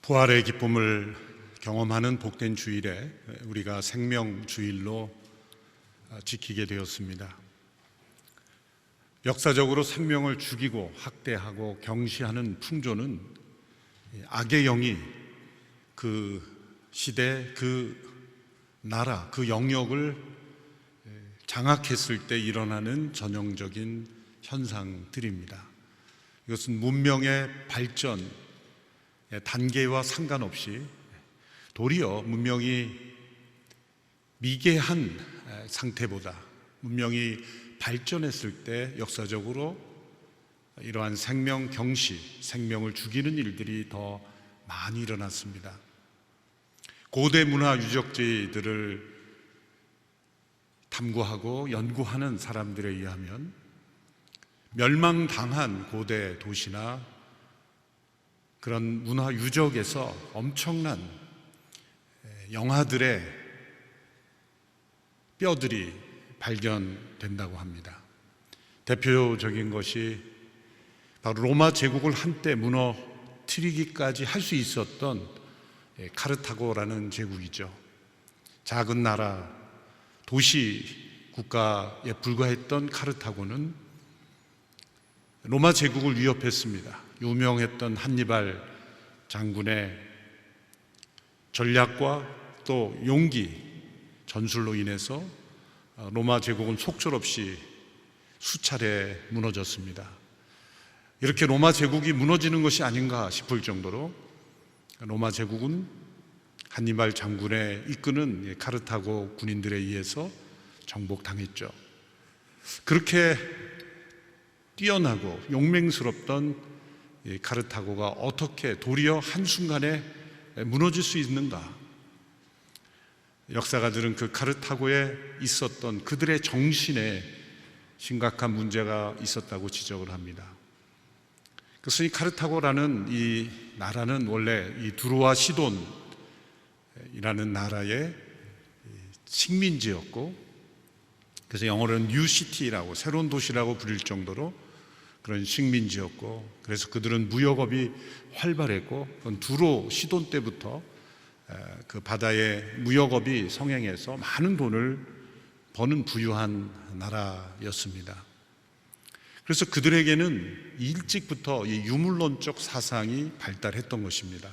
부활의 기쁨을 경험하는 복된 주일에 우리가 생명주일로 지키게 되었습니다. 역사적으로 생명을 죽이고 학대하고 경시하는 풍조는 악의 영이 그 시대, 그 나라, 그 영역을 장악했을 때 일어나는 전형적인 현상들입니다. 이것은 문명의 발전 단계와 상관없이 도리어 문명이 미개한 상태보다 문명이 발전했을 때 역사적으로 이러한 생명 경시, 생명을 죽이는 일들이 더 많이 일어났습니다. 고대 문화 유적지들을 탐구하고 연구하는 사람들에 의하면 멸망당한 고대 도시나 그런 문화 유적에서 엄청난 영아들의 뼈들이 발견된다고 합니다. 대표적인 것이 바로 로마 제국을 한때 무너뜨리기까지 할 수 있었던 카르타고라는 제국이죠. 작은 나라, 도시 국가에 불과했던 카르타고는 로마 제국을 위협했습니다. 유명했던 한니발 장군의 전략과 또 용기, 전술로 인해서 로마 제국은 속절없이 수차례 무너졌습니다. 이렇게 로마 제국이 무너지는 것이 아닌가 싶을 정도로 로마 제국은 한니발 장군의 이끄는 카르타고 군인들에 의해서 정복당했죠. 그렇게 뛰어나고 용맹스럽던 카르타고가 어떻게 도리어 한순간에 무너질 수 있는가? 역사가들은 그 카르타고에 있었던 그들의 정신에 심각한 문제가 있었다고 지적을 합니다. 그래서 이 카르타고라는 이 나라는 원래 이 두로와 시돈이라는 나라의 식민지였고, 그래서 영어로는 뉴시티라고, 새로운 도시라고 부릴 정도로 그런 식민지였고, 그래서 그들은 무역업이 활발했고, 그건 두로 시돈 때부터 그 바다의 무역업이 성행해서 많은 돈을 버는 부유한 나라였습니다. 그래서 그들에게는 일찍부터 이 유물론적 사상이 발달했던 것입니다.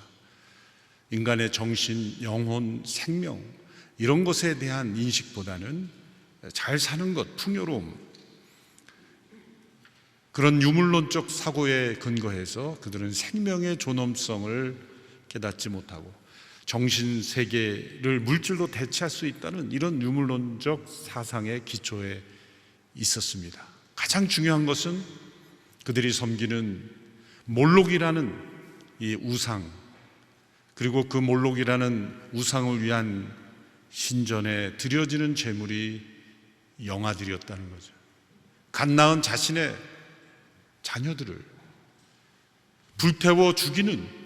인간의 정신, 영혼, 생명 이런 것에 대한 인식보다는 잘 사는 것, 풍요로움, 그런 유물론적 사고에 근거해서 그들은 생명의 존엄성을 깨닫지 못하고 정신세계를 물질로 대체할 수 있다는 이런 유물론적 사상의 기초에 있었습니다. 가장 중요한 것은 그들이 섬기는 몰록이라는 이 우상, 그리고 그 몰록이라는 우상을 위한 신전에 드려지는 제물이 영아들이었다는 거죠. 갓 낳은 자신의 자녀들을 불태워 죽이는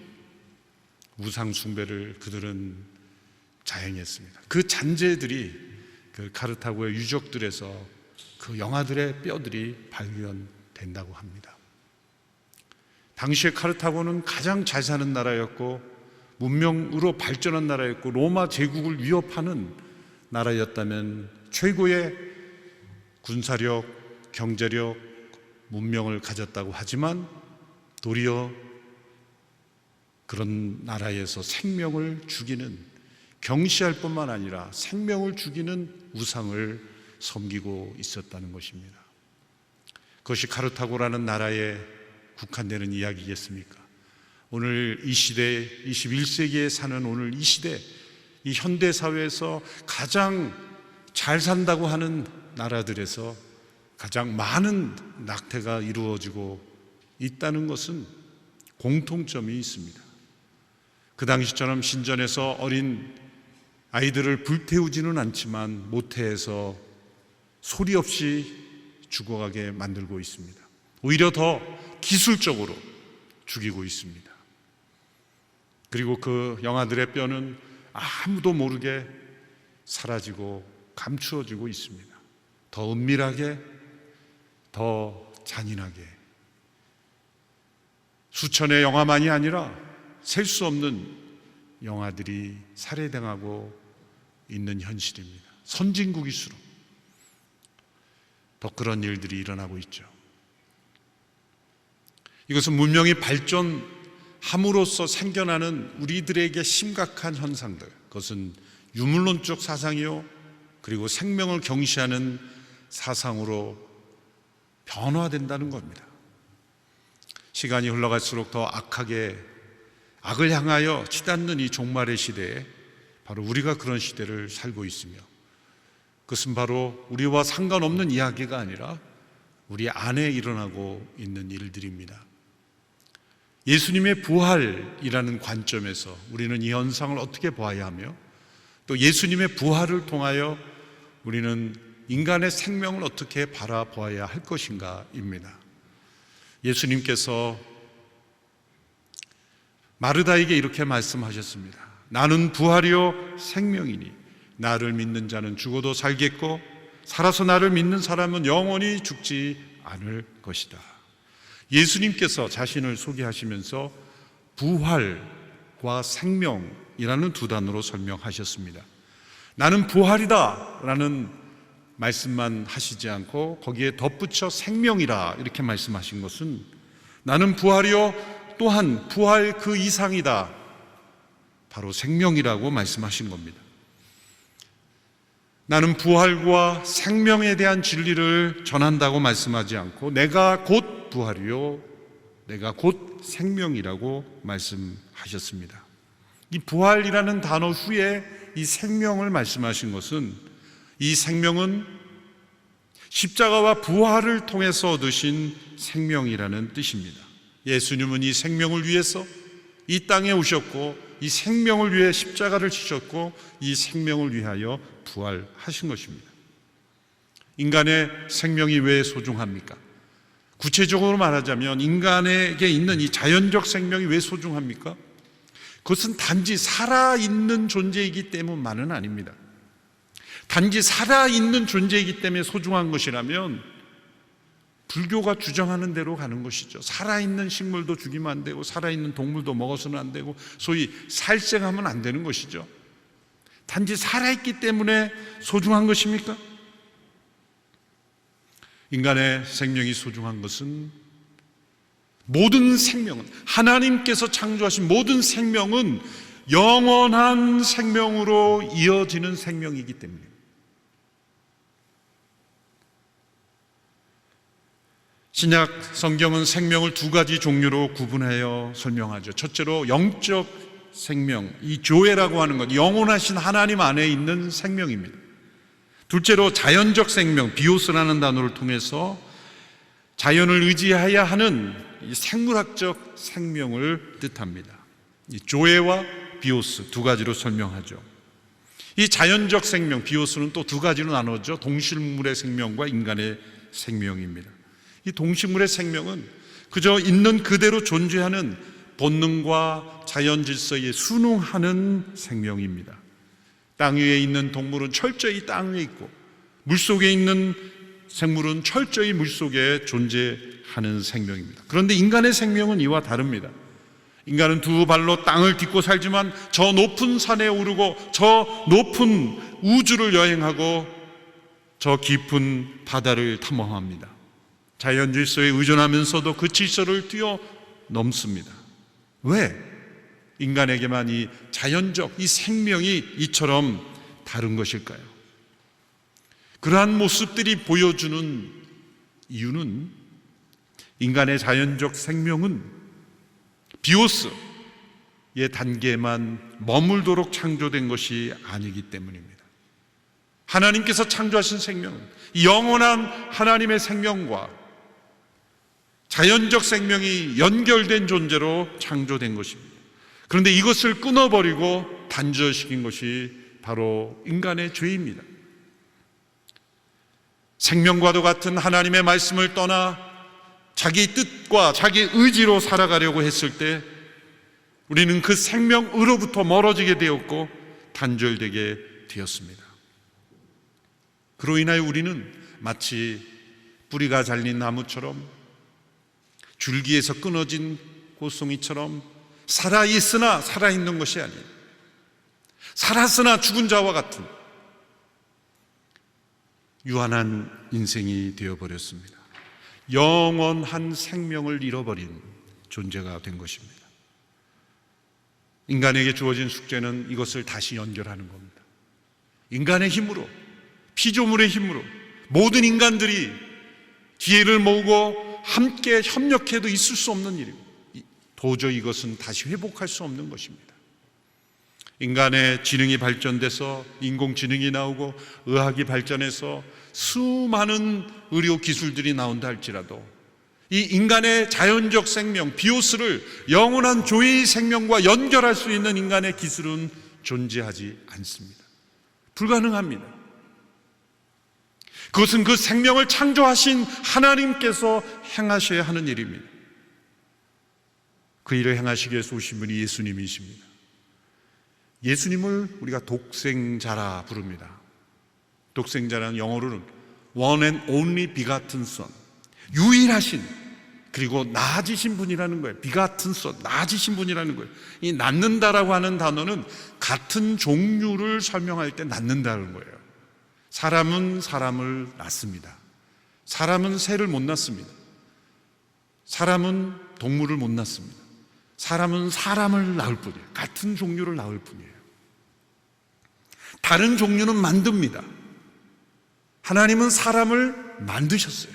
우상 숭배를 그들은 자행했습니다. 그 잔재들이 그 카르타고의 유적들에서 그 영아들의 뼈들이 발견된다고 합니다. 당시에 카르타고는 가장 잘 사는 나라였고 문명으로 발전한 나라였고 로마 제국을 위협하는 나라였다면 최고의 군사력, 경제력, 문명을 가졌다고 하지만 도리어 그런 나라에서 생명을 죽이는, 경시할 뿐만 아니라 생명을 죽이는 우상을 섬기고 있었다는 것입니다. 그것이 카르타고라는 나라에 국한되는 이야기겠습니까? 오늘 이 시대, 21세기에 사는 오늘 이 시대, 이 현대사회에서 가장 잘 산다고 하는 나라들에서 가장 많은 낙태가 이루어지고 있다는 것은 공통점이 있습니다. 그 당시처럼 신전에서 어린 아이들을 불태우지는 않지만 모태에서 소리 없이 죽어가게 만들고 있습니다. 오히려 더 기술적으로 죽이고 있습니다. 그리고 그 영아들의 뼈는 아무도 모르게 사라지고 감추어지고 있습니다. 더 은밀하게, 더 잔인하게. 수천의 영아만이 아니라 셀 수 없는 영아들이 살해당하고 있는 현실입니다. 선진국일수록 더 그런 일들이 일어나고 있죠. 이것은 문명이 발전함으로써 생겨나는 우리들에게 심각한 현상들, 그것은 유물론적 사상이요, 그리고 생명을 경시하는 사상으로 변화된다는 겁니다. 시간이 흘러갈수록 더 악을 향하여 치닫는 이 종말의 시대에 바로 우리가 그런 시대를 살고 있으며, 그것은 바로 우리와 상관없는 이야기가 아니라 우리 안에 일어나고 있는 일들입니다. 예수님의 부활이라는 관점에서 우리는 이 현상을 어떻게 보아야 하며, 또 예수님의 부활을 통하여 우리는 인간의 생명을 어떻게 바라보아야 할 것인가입니다. 예수님께서 마르다에게 이렇게 말씀하셨습니다. 나는 부활이요 생명이니 나를 믿는 자는 죽어도 살겠고 살아서 나를 믿는 사람은 영원히 죽지 않을 것이다. 예수님께서 자신을 소개하시면서 부활과 생명이라는 두 단어로 설명하셨습니다. 나는 부활이다 라는 말씀만 하시지 않고 거기에 덧붙여 생명이라 이렇게 말씀하신 것은, 나는 부활이요 또한 부활 그 이상이다, 바로 생명이라고 말씀하신 겁니다. 나는 부활과 생명에 대한 진리를 전한다고 말씀하지 않고 내가 곧 부활이요 내가 곧 생명이라고 말씀하셨습니다. 이 부활이라는 단어 후에 이 생명을 말씀하신 것은, 이 생명은 십자가와 부활을 통해서 얻으신 생명이라는 뜻입니다. 예수님은 이 생명을 위해서 이 땅에 오셨고 이 생명을 위해 십자가를 지셨고 이 생명을 위하여 부활하신 것입니다. 인간의 생명이 왜 소중합니까? 구체적으로 말하자면 인간에게 있는 이 자연적 생명이 왜 소중합니까? 그것은 단지 살아있는 존재이기 때문만은 아닙니다. 단지 살아있는 존재이기 때문에 소중한 것이라면 불교가 주장하는 대로 가는 것이죠. 살아있는 식물도 죽이면 안 되고 살아있는 동물도 먹어서는 안 되고 소위 살생하면 안 되는 것이죠. 단지 살아있기 때문에 소중한 것입니까? 인간의 생명이 소중한 것은, 모든 생명은, 하나님께서 창조하신 모든 생명은 영원한 생명으로 이어지는 생명이기 때문입니다. 신약 성경은 생명을 두 가지 종류로 구분하여 설명하죠. 첫째로 영적 생명, 이 조에라고 하는 것, 영원하신 하나님 안에 있는 생명입니다. 둘째로 자연적 생명, 비오스라는 단어를 통해서 자연을 의지해야 하는 이 생물학적 생명을 뜻합니다. 이 조에와 비오스 두 가지로 설명하죠. 이 자연적 생명, 비오스는 또 두 가지로 나누어져 동식물의 생명과 인간의 생명입니다. 이 동식물의 생명은 그저 있는 그대로 존재하는 본능과 자연 질서에 순응하는 생명입니다. 땅 위에 있는 동물은 철저히 땅 위에 있고 물속에 있는 생물은 철저히 물속에 존재하는 생명입니다. 그런데 인간의 생명은 이와 다릅니다. 인간은 두 발로 땅을 딛고 살지만 저 높은 산에 오르고 저 높은 우주를 여행하고 저 깊은 바다를 탐험합니다. 자연 질서에 의존하면서도 그 질서를 뛰어넘습니다. 왜? 인간에게만 이 자연적 이 생명이 이처럼 다른 것일까요? 그러한 모습들이 보여주는 이유는, 인간의 자연적 생명은 비오스의 단계만 머물도록 창조된 것이 아니기 때문입니다. 하나님께서 창조하신 생명은 영원한 하나님의 생명과 자연적 생명이 연결된 존재로 창조된 것입니다. 그런데 이것을 끊어버리고 단절시킨 것이 바로 인간의 죄입니다. 생명과도 같은 하나님의 말씀을 떠나 자기 뜻과 자기 의지로 살아가려고 했을 때 우리는 그 생명으로부터 멀어지게 되었고 단절되게 되었습니다. 그로 인하여 우리는 마치 뿌리가 잘린 나무처럼, 줄기에서 끊어진 꽃송이처럼 살아있으나 살아있는 것이 아닌, 살았으나 죽은 자와 같은 유한한 인생이 되어버렸습니다. 영원한 생명을 잃어버린 존재가 된 것입니다. 인간에게 주어진 숙제는 이것을 다시 연결하는 겁니다. 인간의 힘으로, 피조물의 힘으로 모든 인간들이 기회를 모으고 함께 협력해도 있을 수 없는 일이고, 도저히 이것은 다시 회복할 수 없는 것입니다. 인간의 지능이 발전돼서 인공지능이 나오고 의학이 발전해서 수많은 의료 기술들이 나온다 할지라도 이 인간의 자연적 생명, 비오스를 영원한 조의 생명과 연결할 수 있는 인간의 기술은 존재하지 않습니다. 불가능합니다. 그것은 그 생명을 창조하신 하나님께서 행하셔야 하는 일입니다. 그 일을 행하시기 위해서 오신 분이 예수님이십니다. 예수님을 우리가 독생자라 부릅니다. 독생자라는 영어로는 one and only begotten son, 유일하신, 그리고 낳아지신 분이라는 거예요. begotten son, 낳아지신 분이라는 거예요. 이 낳는다라고 하는 단어는 같은 종류를 설명할 때 낳는다는 거예요. 사람은 사람을 낳습니다. 사람은 새를 못 낳습니다. 사람은 동물을 못 낳습니다. 사람은 사람을 낳을 뿐이에요. 같은 종류를 낳을 뿐이에요. 다른 종류는 만듭니다. 하나님은 사람을 만드셨어요.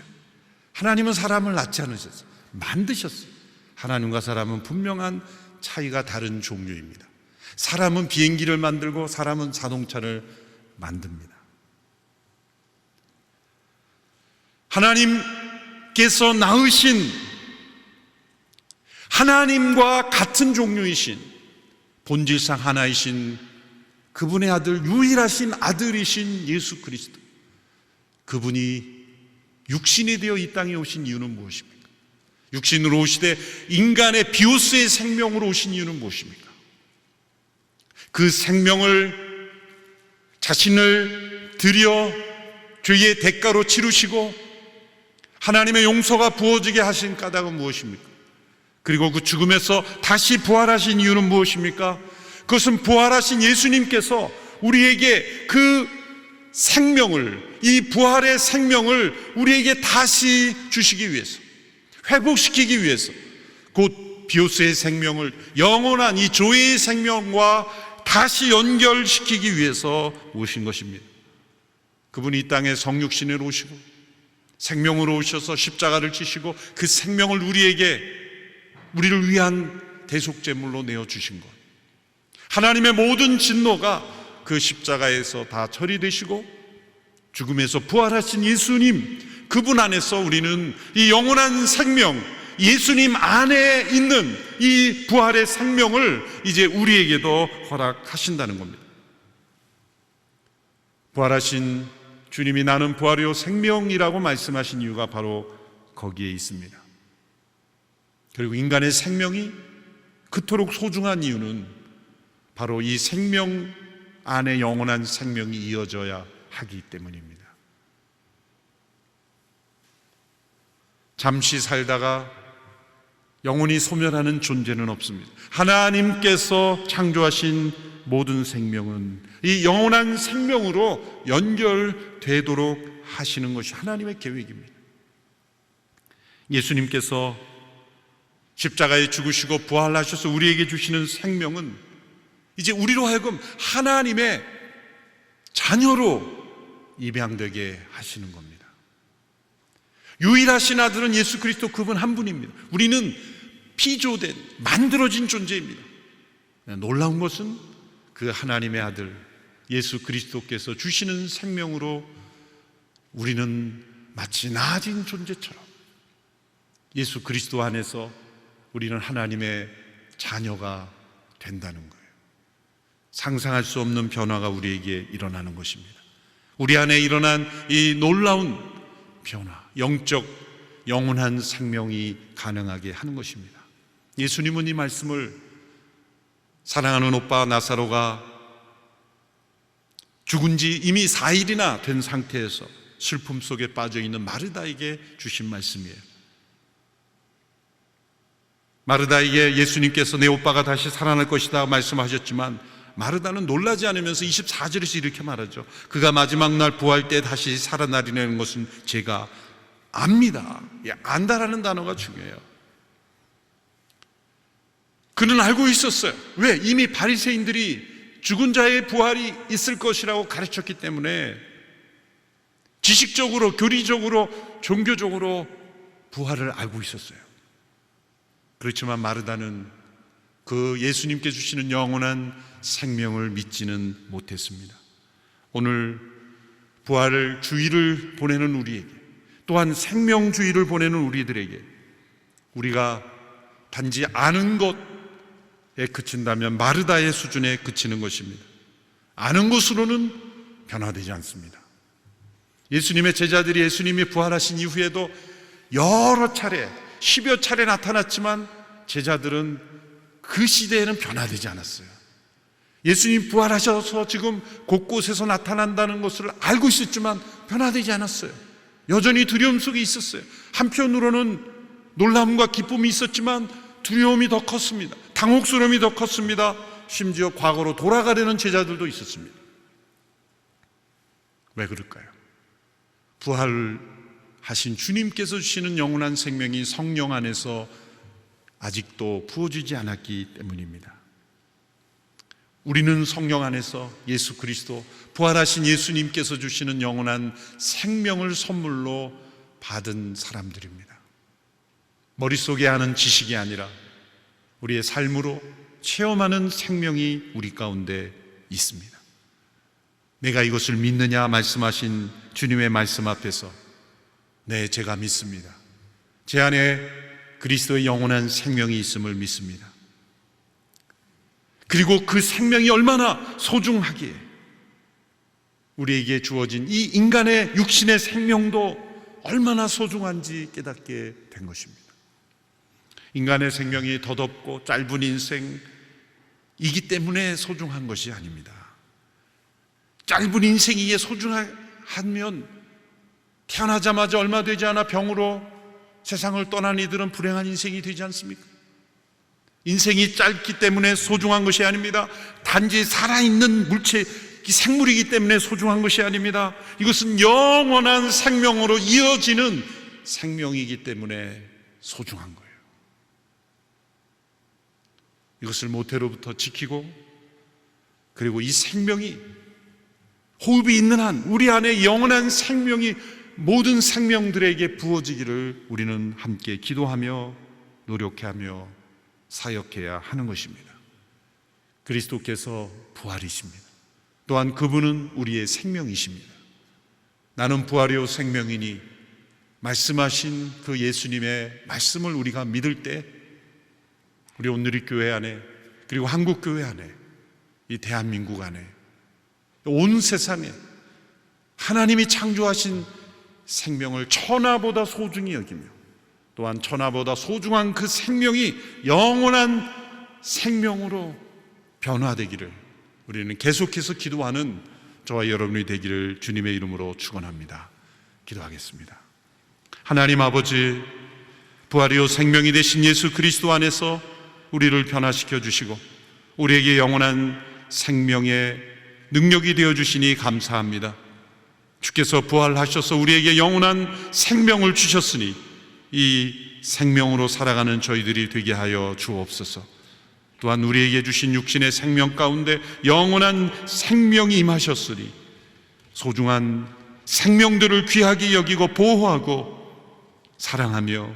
하나님은 사람을 낳지 않으셨어요. 만드셨어요. 하나님과 사람은 분명한 차이가 다른 종류입니다. 사람은 비행기를 만들고 사람은 자동차를 만듭니다. 하나님께서 낳으신, 하나님과 같은 종류이신, 본질상 하나이신 그분의 아들, 유일하신 아들이신 예수 그리스도, 그분이 육신이 되어 이 땅에 오신 이유는 무엇입니까? 육신으로 오시되 인간의 비오스의 생명으로 오신 이유는 무엇입니까? 그 생명을, 자신을 들여 죄의 대가로 치르시고 하나님의 용서가 부어지게 하신 까닭은 무엇입니까? 그리고 그 죽음에서 다시 부활하신 이유는 무엇입니까? 그것은 부활하신 예수님께서 우리에게 그 생명을, 이 부활의 생명을 우리에게 다시 주시기 위해서, 회복시키기 위해서, 곧 비오스의 생명을, 영원한 이 조의 생명과 다시 연결시키기 위해서 오신 것입니다. 그분이 이 땅에 성육신으로 오시고 생명으로 오셔서 십자가를 지시고 그 생명을 우리를 위한 대속제물로 내어주신 것, 하나님의 모든 진노가 그 십자가에서 다 처리되시고 죽음에서 부활하신 예수님, 그분 안에서 우리는 이 영원한 생명, 예수님 안에 있는 이 부활의 생명을 이제 우리에게도 허락하신다는 겁니다. 부활하신 주님이 나는 부활이요 생명이라고 말씀하신 이유가 바로 거기에 있습니다. 그리고 인간의 생명이 그토록 소중한 이유는 바로 이 생명 안에 영원한 생명이 이어져야 하기 때문입니다. 잠시 살다가 영원히 소멸하는 존재는 없습니다. 하나님께서 창조하신 모든 생명은 이 영원한 생명으로 연결되도록 하시는 것이 하나님의 계획입니다. 예수님께서 십자가에 죽으시고 부활하셔서 우리에게 주시는 생명은 이제 우리로 하여금 하나님의 자녀로 입양되게 하시는 겁니다. 유일하신 아들은 예수 그리스도, 그분 한 분입니다. 우리는 피조된, 만들어진 존재입니다. 놀라운 것은 그 하나님의 아들 예수 그리스도께서 주시는 생명으로 우리는 마치 나아진 존재처럼 예수 그리스도 안에서 우리는 하나님의 자녀가 된다는 거예요. 상상할 수 없는 변화가 우리에게 일어나는 것입니다. 우리 안에 일어난 이 놀라운 변화, 영적 영원한 생명이 가능하게 하는 것입니다. 예수님은 이 말씀을 사랑하는 오빠 나사로가 죽은 지 이미 4일이나 된 상태에서 슬픔 속에 빠져있는 마르다에게 주신 말씀이에요. 마르다에게 예수님께서 내 오빠가 다시 살아날 것이다 말씀하셨지만 마르다는 놀라지 않으면서 24절에서 이렇게 말하죠. 그가 마지막 날 부활 때 다시 살아나리라는 것은 제가 압니다. 안다라는 단어가 중요해요. 그는 알고 있었어요. 왜? 이미 바리새인들이 죽은 자의 부활이 있을 것이라고 가르쳤기 때문에 지식적으로, 교리적으로, 종교적으로 부활을 알고 있었어요. 그렇지만 마르다는 그 예수님께 주시는 영원한 생명을 믿지는 못했습니다. 오늘 부활을 주의를 보내는 우리에게, 또한 생명주의를 보내는 우리들에게 우리가 단지 아는 것에 그친다면 마르다의 수준에 그치는 것입니다. 아는 것으로는 변화되지 않습니다. 예수님의 제자들이 예수님이 부활하신 이후에도 여러 차례, 10여 차례 나타났지만 제자들은 그 시대에는 변화되지 않았어요. 예수님 부활하셔서 지금 곳곳에서 나타난다는 것을 알고 있었지만 변화되지 않았어요. 여전히 두려움 속에 있었어요. 한편으로는 놀람과 기쁨이 있었지만 두려움이 더 컸습니다. 당혹스러움이 더 컸습니다. 심지어 과거로 돌아가려는 제자들도 있었습니다. 왜 그럴까요? 부활하신 주님께서 주시는 영원한 생명이 성령 안에서 아직도 부어지지 않았기 때문입니다. 우리는 성령 안에서 예수 그리스도, 부활하신 예수님께서 주시는 영원한 생명을 선물로 받은 사람들입니다. 머릿속에 아는 지식이 아니라 우리의 삶으로 체험하는 생명이 우리 가운데 있습니다. 내가 이것을 믿느냐 말씀하신 주님의 말씀 앞에서 네, 제가 믿습니다. 제 안에 그리스도의 영원한 생명이 있음을 믿습니다. 그리고 그 생명이 얼마나 소중하기에 우리에게 주어진 이 인간의 육신의 생명도 얼마나 소중한지 깨닫게 된 것입니다. 인간의 생명이 더덥고 짧은 인생이기 때문에 소중한 것이 아닙니다. 짧은 인생이기에 소중하면 태어나자마자 얼마 되지 않아 병으로 세상을 떠난 이들은 불행한 인생이 되지 않습니까? 인생이 짧기 때문에 소중한 것이 아닙니다. 단지 살아있는 물체, 생물이기 때문에 소중한 것이 아닙니다. 이것은 영원한 생명으로 이어지는 생명이기 때문에 소중한 거예요. 이것을 모태로부터 지키고, 그리고 이 생명이 호흡이 있는 한 우리 안에 영원한 생명이 모든 생명들에게 부어지기를 우리는 함께 기도하며 노력하며 사역해야 하는 것입니다. 그리스도께서 부활이십니다. 또한 그분은 우리의 생명이십니다. 나는 부활이요 생명이니 말씀하신 그 예수님의 말씀을 우리가 믿을 때 우리 온누리교회 안에, 그리고 한국교회 안에, 이 대한민국 안에, 온 세상에 하나님이 창조하신 생명을 천하보다 소중히 여기며, 또한 천하보다 소중한 그 생명이 영원한 생명으로 변화되기를 우리는 계속해서 기도하는 저와 여러분이 되기를 주님의 이름으로 축원합니다. 기도하겠습니다. 하나님 아버지, 부활이요 생명이 되신 예수 그리스도 안에서 우리를 변화시켜 주시고 우리에게 영원한 생명의 능력이 되어 주시니 감사합니다. 주께서 부활하셔서 우리에게 영원한 생명을 주셨으니 이 생명으로 살아가는 저희들이 되게 하여 주옵소서. 또한 우리에게 주신 육신의 생명 가운데 영원한 생명이 임하셨으니 소중한 생명들을 귀하게 여기고 보호하고 사랑하며,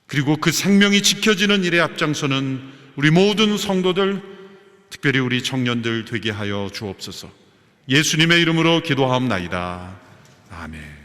그리고 그 생명이 지켜지는 일에 앞장서는 우리 모든 성도들, 특별히 우리 청년들 되게 하여 주옵소서. 예수님의 이름으로 기도하옵나이다. 아멘.